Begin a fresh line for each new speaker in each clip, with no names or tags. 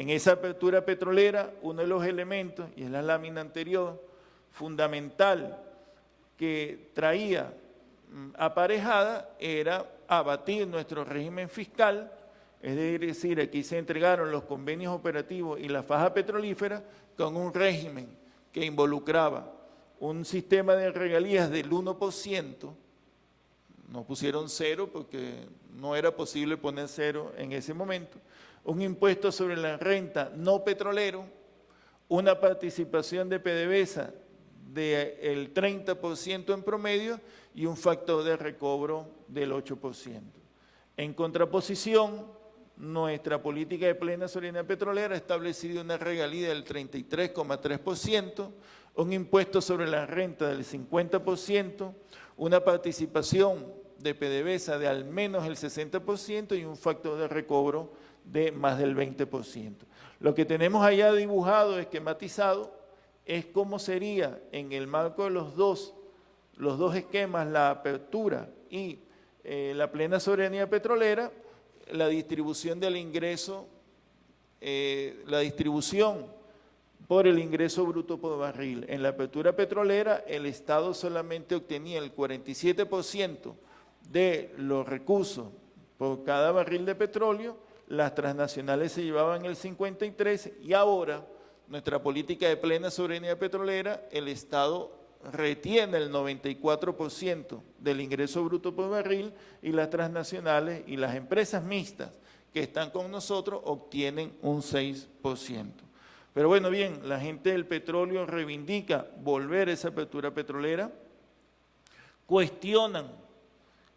En esa apertura petrolera, uno de los elementos, y es la lámina anterior, fundamental que traía aparejada era abatir nuestro régimen fiscal, es decir, aquí se entregaron los convenios operativos y la faja petrolífera con un régimen que involucraba un sistema de regalías del 1%, no pusieron cero porque no era posible poner cero en ese momento, un impuesto sobre la renta no petrolero, una participación de PDVSA del 30% en promedio y un factor de recobro del 8%. En contraposición, nuestra política de plena soberanía petrolera ha establecido una regalía del 33,3%, un impuesto sobre la renta del 50%, una participación de PDVSA de al menos el 60% y un factor de recobro de más del 20%. Lo que tenemos allá dibujado, esquematizado, es cómo sería en el marco de los dos esquemas, la apertura y la plena soberanía petrolera, la distribución del ingreso, la distribución por el ingreso bruto por barril. En la apertura petrolera, el Estado solamente obtenía el 47% de los recursos por cada barril de petróleo, las transnacionales se llevaban el 53% y ahora, nuestra política de plena soberanía petrolera, el Estado retiene el 94% del ingreso bruto por barril y las transnacionales y las empresas mixtas que están con nosotros obtienen un 6%. Pero bueno, bien, la gente del petróleo reivindica volver a esa apertura petrolera, cuestionan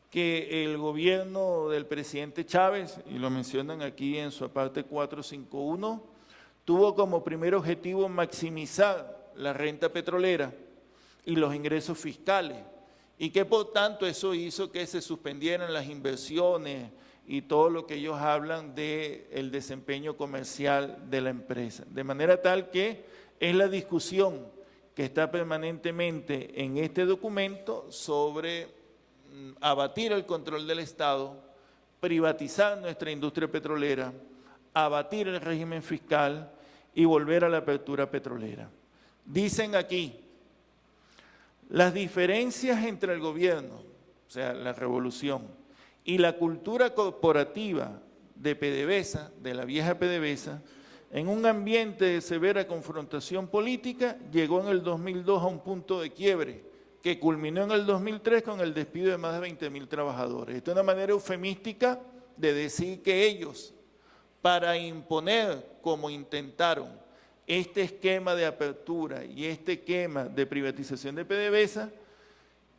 que el gobierno del presidente Chávez, y lo mencionan aquí en su parte 451, tuvo como primer objetivo maximizar la renta petrolera y los ingresos fiscales, y que por tanto eso hizo que se suspendieran las inversiones y todo lo que ellos hablan del desempeño comercial de la empresa. De manera tal que es la discusión que está permanentemente en este documento sobre abatir el control del Estado, privatizar nuestra industria petrolera, abatir el régimen fiscal y volver a la apertura petrolera. Dicen aquí, las diferencias entre el gobierno, o sea, la revolución, y la cultura corporativa de PDVSA, de la vieja PDVSA, en un ambiente de severa confrontación política, llegó en el 2002 a un punto de quiebre, que culminó en el 2003 con el despido de más de 20.000 trabajadores. Esta es una manera eufemística de decir que ellos, para imponer, como intentaron, este esquema de apertura y este esquema de privatización de PDVSA,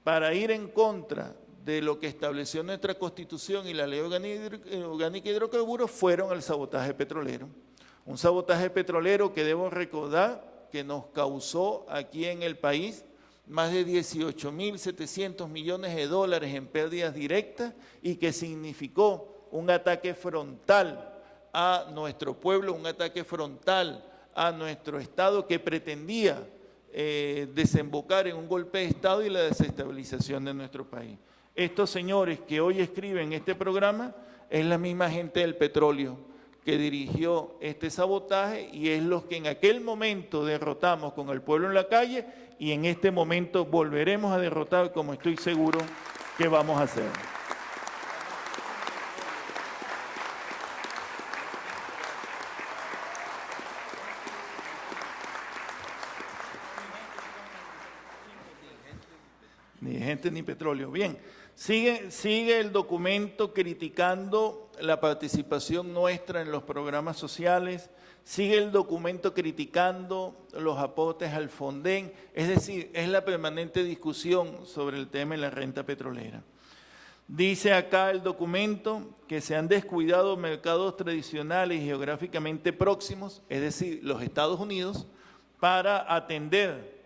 para ir en contra de lo que estableció nuestra Constitución y la Ley Orgánica de Hidrocarburos, fueron al sabotaje petrolero. Un sabotaje petrolero que debo recordar que nos causó aquí en el país más de 18.700 millones de dólares en pérdidas directas y que significó un ataque frontal a nuestro pueblo, un ataque frontal a nuestro Estado que pretendía desembocar en un golpe de Estado y la desestabilización de nuestro país. Estos señores que hoy escriben este programa es la misma gente del petróleo que dirigió este sabotaje y es los que en aquel momento derrotamos con el pueblo en la calle y en este momento volveremos a derrotar, como estoy seguro que vamos a hacer. Ni gente ni petróleo. Bien, sigue el documento criticando la participación nuestra en los programas sociales, sigue el documento criticando los aportes al Fonden, es decir, es la permanente discusión sobre el tema de la renta petrolera. Dice acá el documento que se han descuidado mercados tradicionales y geográficamente próximos, es decir, los Estados Unidos, para atender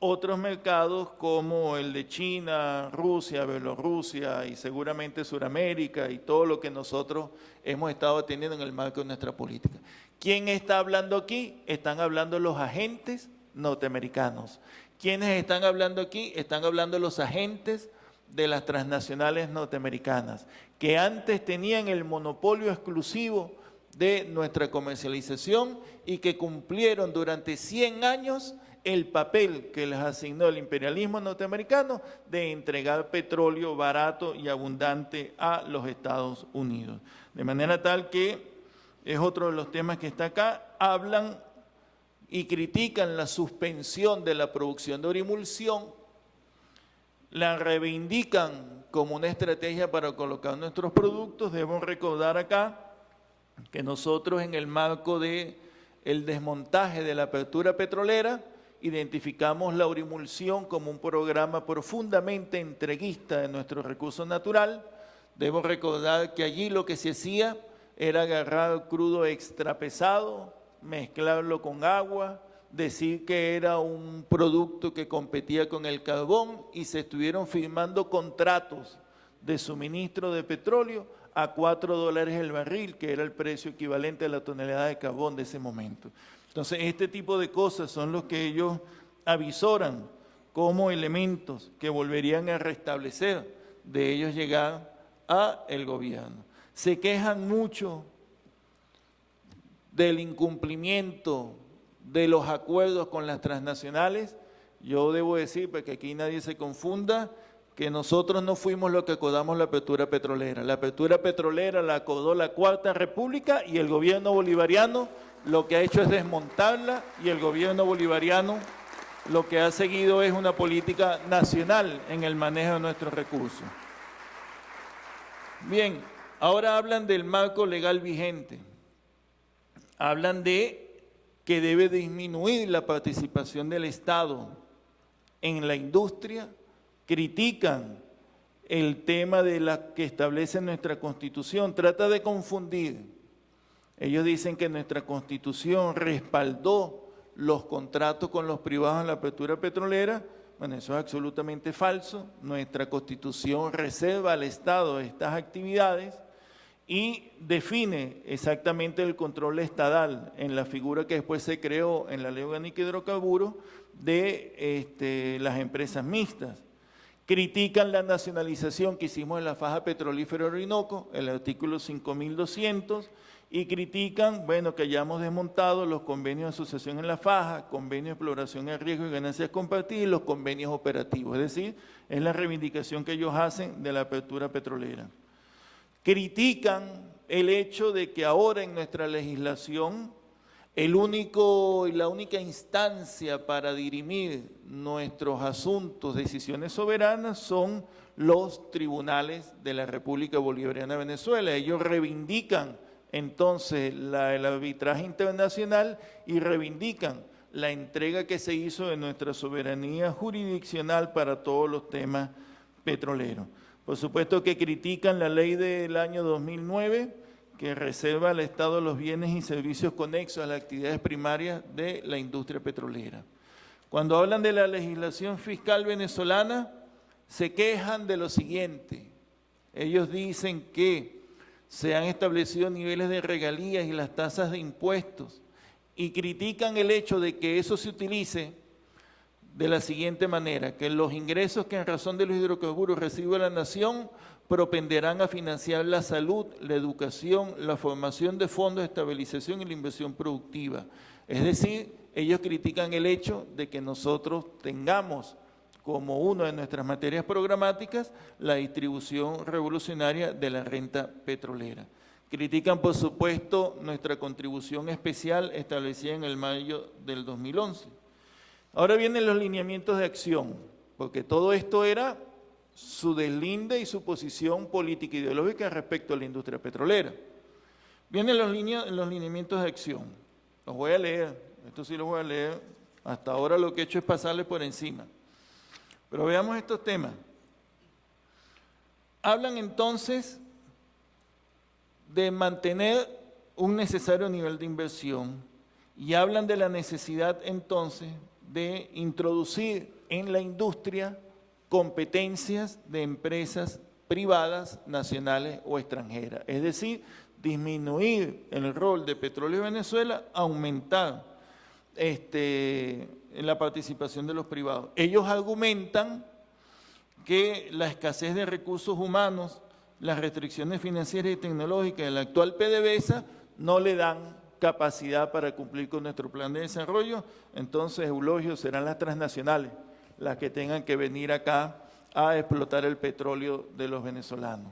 otros mercados como el de China, Rusia, Bielorrusia y seguramente Sudamérica y todo lo que nosotros hemos estado atendiendo en el marco de nuestra política. ¿Quién está hablando aquí? Están hablando los agentes norteamericanos. ¿Quiénes están hablando aquí? Están hablando los agentes de las transnacionales norteamericanas, que antes tenían el monopolio exclusivo de nuestra comercialización y que cumplieron durante 100 años el papel que les asignó el imperialismo norteamericano de entregar petróleo barato y abundante a los Estados Unidos. De manera tal que es otro de los temas que está acá, hablan y critican la suspensión de la producción de orimulsión, la reivindican como una estrategia para colocar nuestros productos. Debemos recordar acá que nosotros en el marco del desmontaje de la apertura petrolera identificamos la orimulsión como un programa profundamente entreguista de nuestro recurso natural. Debemos recordar que allí lo que se hacía era agarrar crudo extra pesado, mezclarlo con agua, decir que era un producto que competía con el carbón y se estuvieron firmando contratos de suministro de petróleo a $4 el barril, que era el precio equivalente a la tonelada de carbón de ese momento. Entonces, este tipo de cosas son los que ellos avisoran como elementos que volverían a restablecer de ellos llegar a el gobierno. Se quejan mucho del incumplimiento de los acuerdos con las transnacionales. Yo debo decir, para que aquí nadie se confunda, que nosotros no fuimos los que acordamos la apertura petrolera. La apertura petrolera la acordó la Cuarta República y el gobierno bolivariano lo que ha hecho es desmontarla, y el gobierno bolivariano lo que ha seguido es una política nacional en el manejo de nuestros recursos. Bien, ahora hablan del marco legal vigente. Hablan de que debe disminuir la participación del Estado en la industria, critican el tema de la que establece nuestra Constitución, trata de confundir. Ellos dicen que nuestra Constitución respaldó los contratos con los privados en la apertura petrolera. Bueno, eso es absolutamente falso. Nuestra Constitución reserva al Estado estas actividades y define exactamente el control estadal en la figura que después se creó en la Ley Orgánica de Hidrocarburos de las empresas mixtas. Critican la nacionalización que hicimos en la faja petrolífera Orinoco, el artículo 5200, y critican, bueno, que hayamos desmontado los convenios de asociación en la faja, convenios de exploración a riesgo y ganancias compartidas y los convenios operativos. Es decir, es la reivindicación que ellos hacen de la apertura petrolera. Critican el hecho de que ahora en nuestra legislación la única instancia para dirimir nuestros asuntos, decisiones soberanas, son los tribunales de la República Bolivariana de Venezuela. Ellos reivindican entonces el arbitraje internacional y reivindican la entrega que se hizo de nuestra soberanía jurisdiccional para todos los temas petroleros. Por supuesto que critican la ley del año 2009, que reserva al Estado los bienes y servicios conexos a las actividades primarias de la industria petrolera. Cuando hablan de la legislación fiscal venezolana, se quejan de lo siguiente. Ellos dicen que se han establecido niveles de regalías y las tasas de impuestos y critican el hecho de que eso se utilice de la siguiente manera, que los ingresos que en razón de los hidrocarburos recibe la nación propenderán a financiar la salud, la educación, la formación de fondos de estabilización y la inversión productiva. Es decir, ellos critican el hecho de que nosotros tengamos como una de nuestras materias programáticas la distribución revolucionaria de la renta petrolera. Critican, por supuesto, nuestra contribución especial establecida en el mayo del 2011. Ahora vienen los lineamientos de acción, porque todo esto era su deslinde y su posición política e ideológica respecto a la industria petrolera. Vienen los lineamientos de acción. Los voy a leer, esto sí los voy a leer. Hasta ahora lo que he hecho es pasarles por encima. Pero veamos estos temas. Hablan entonces de mantener un necesario nivel de inversión y hablan de la necesidad entonces de introducir en la industria competencias de empresas privadas, nacionales o extranjeras. Es decir, disminuir el rol de Petróleo Venezuela, aumentar la participación de los privados. Ellos argumentan que la escasez de recursos humanos, las restricciones financieras y tecnológicas de la actual PDVSA no le dan capacidad para cumplir con nuestro plan de desarrollo, entonces, Eulogio, serán las transnacionales las que tengan que venir acá a explotar el petróleo de los venezolanos.